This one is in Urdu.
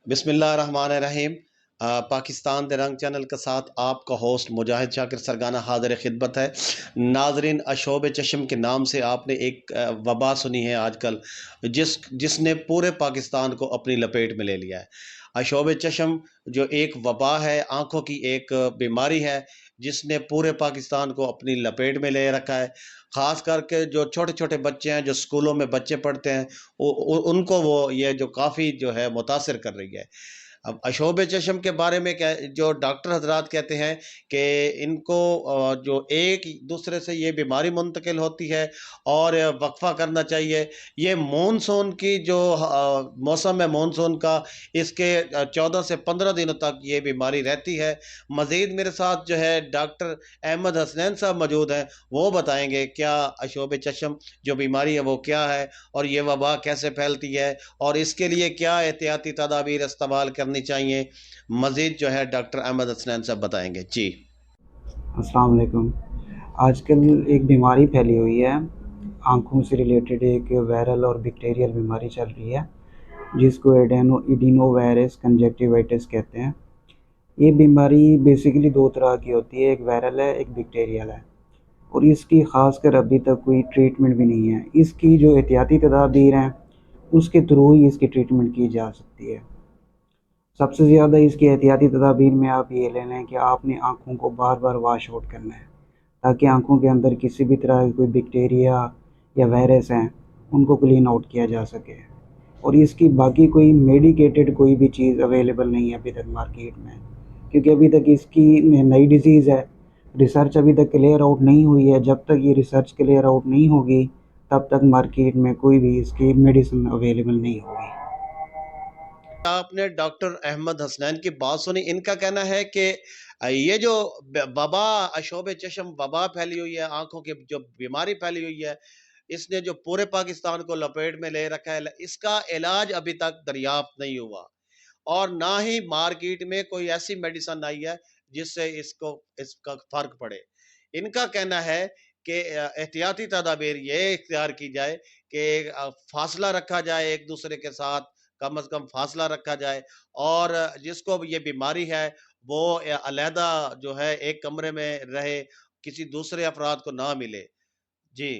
بسم اللہ الرحمن الرحیم۔ پاکستان دے رنگ چینل کے ساتھ آپ کا ہوسٹ مجاہد شاکر سرگانہ حاضر خدمت ہے۔ ناظرین، اشوب چشم کے نام سے آپ نے ایک وبا سنی ہے آج کل، جس نے پورے پاکستان کو اپنی لپیٹ میں لے لیا ہے۔ اشوب چشم جو ایک وبا ہے، آنکھوں کی ایک بیماری ہے جس نے پورے پاکستان کو اپنی لپیٹ میں لے رکھا ہے۔ خاص کر کے جو چھوٹے چھوٹے بچے ہیں، جو اسکولوں میں بچے پڑھتے ہیں، ان کو وہ یہ جو کافی جو ہے متاثر کر رہی ہے۔ اب اشوب چشم کے بارے میں جو ڈاکٹر حضرات کہتے ہیں کہ ان کو جو ایک دوسرے سے یہ بیماری منتقل ہوتی ہے اور وقفہ کرنا چاہیے۔ یہ مونسون کی جو موسم ہے مونسون کا، اس کے 14 سے 15 دنوں تک یہ بیماری رہتی ہے۔ مزید میرے ساتھ جو ہے ڈاکٹر احمد حسنین صاحب موجود ہیں، وہ بتائیں گے کیا اشوب چشم جو بیماری ہے وہ کیا ہے اور یہ وبا کیسے پھیلتی ہے اور اس کے لیے کیا احتیاطی تدابیر استعمال کرنی چاہیے۔ مزید جو ہے ڈاکٹر احمد حسنین صاحب بتائیں گے۔ جی السلام علیکم۔ آج کل ایک بیماری پھیلی ہوئی ہے، آنکھوں سے ریلیٹڈ ایک وائرل اور بیکٹیریل بیماری چل رہی ہے جس کو ایڈینو وائرس کنجکٹیوائٹس کہتے ہیں۔ یہ بیماری بیسیکلی دو طرح کی ہوتی ہے، ایک وائرل ہے، ایک بیکٹیریل ہے، اور اس کی خاص کر ابھی تک کوئی ٹریٹمنٹ بھی نہیں ہے۔ اس کی جو احتیاطی تدابیر ہیں اس کے تھرو ہی اس کی ٹریٹمنٹ کی جا سکتی ہے۔ سب سے زیادہ اس کی احتیاطی تدابیر میں آپ یہ لے لیں کہ آپ نے آنکھوں کو بار بار واش آؤٹ کرنا ہے تاکہ آنکھوں کے اندر کسی بھی طرح کی کوئی بیکٹیریا یا وائرس ہیں ان کو کلین آؤٹ کیا جا سکے۔ اور اس کی باقی کوئی میڈیکیٹڈ کوئی بھی چیز اویلیبل نہیں ہے ابھی تک مارکیٹ میں، کیونکہ ابھی تک اس کی نئی ڈیزیز ہے، ریسرچ ابھی تک کلیئر آؤٹ نہیں ہوئی ہے۔ جب تک یہ ریسرچ کلیئر آؤٹ نہیں ہوگی تب تک مارکیٹ میں کوئی بھی اس کی میڈیسن اویلیبل نہیں ہوگی۔ آپ نے ڈاکٹر احمد حسنین کی بات سنی۔ ان کا کہنا ہے کہ یہ جو وبا اشوب چشم وبا پھیلی ہوئی ہے، آنکھوں کی جو بیماری پھیلی ہوئی ہے، اس نے جو پورے پاکستان کو لپیٹ میں لے رکھا ہے، اس کا علاج ابھی تک دریافت نہیں ہوا اور نہ ہی مارکیٹ میں کوئی ایسی میڈیسن آئی ہے جس سے اس کا فرق پڑے۔ ان کا کہنا ہے کہ احتیاطی تدابیر یہ اختیار کی جائے کہ فاصلہ رکھا جائے، ایک دوسرے کے ساتھ کم از کم فاصلہ رکھا جائے، اور جس کو یہ بیماری ہے وہ علیحدہ جو ہے ایک کمرے میں رہے، کسی دوسرے افراد کو نہ ملے۔ جی